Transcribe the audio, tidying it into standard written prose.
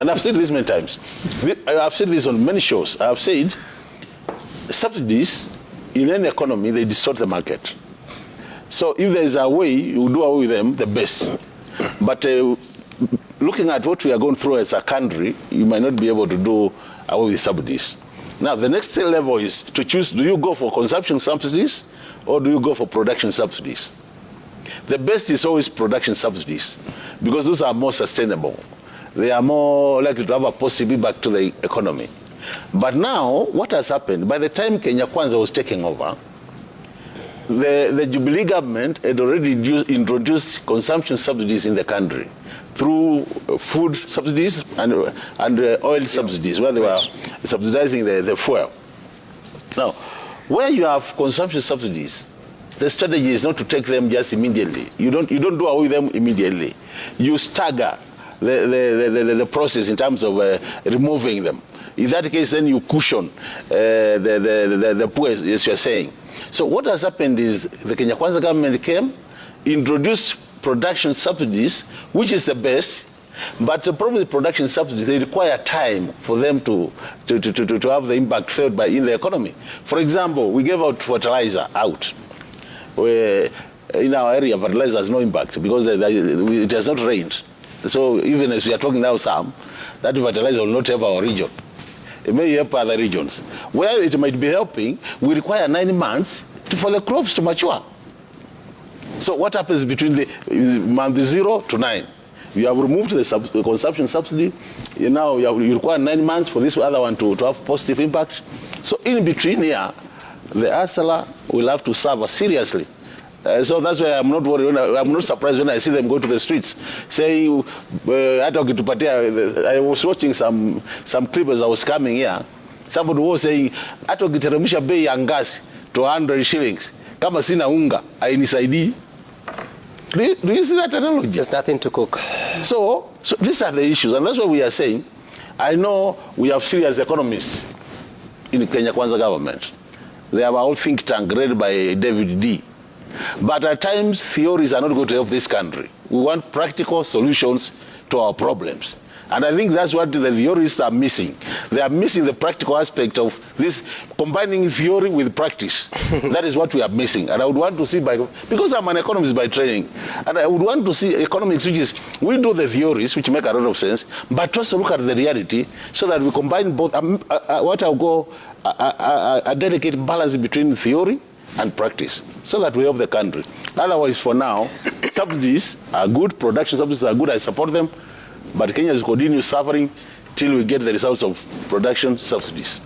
And I've said this many times. I've said this on many shows. I've said subsidies in any economy, they distort the market. So if there's a way you do away with them, the best. But looking at what we are going through as a country, you might not be able to do away with subsidies. Now, the next level is to choose, do you go for consumption subsidies or do you go for production subsidies? The best is always production subsidies because those are more sustainable. They are more likely to have a positive impact to the economy. But now, what has happened, by the time Kenya Kwanza was taking over, the Jubilee government had already introduced consumption subsidies in the country through food subsidies and oil subsidies, where they were subsidizing the fuel. Now, where you have consumption subsidies, the strategy is not to take them just immediately. You don't do away with them immediately. You stagger the process in terms of removing them. In that case, then you cushion the poor, as you're saying. So what has happened is the Kenya Kwanza government came, introduced production subsidies, which is the best, but the problem with production subsidies, they require time for them to have the impact felt in the economy. For example, we gave out fertilizer out. Where in our area, fertilizer has no impact because it has not rained. So even as we are talking now, that fertilizer will not help our region. It may help other regions. Where it might be helping, we require 9 months for the crops to mature. So what happens between the month 0 to 9? You have removed the consumption subsidy. Now you require 9 months for this other one to have positive impact. So in between here, the ASALA will have to suffer seriously. So that's why I'm not worried. I'm not surprised when I see them go to the streets saying, I was watching some clip as I was coming here. Somebody was saying, atokiteremsha bei ya ngasi to 100 shillings. Kama sina unga, hainisaidii. Do you see that analogy? There's nothing to cook. So these are the issues, and that's what we are saying. I know we have serious economists in the Kenya Kwanza government. They have a whole think tank led by David D. But at times, theories are not going to help this country. We want practical solutions to our problems. And I think that's what the theorists are missing. They are missing the practical aspect of this, combining theory with practice. That is what we are missing. And I would want to see, because I'm an economist by training, and I would want to see economics which is, we do the theories, which make a lot of sense, but also look at the reality so that we combine both, what I'll go, a delicate balance between theory and practice, so that we help the country. Otherwise, for now, subsidies are good, production subsidies are good, I support them, but Kenya is continue suffering till we get the results of production subsidies.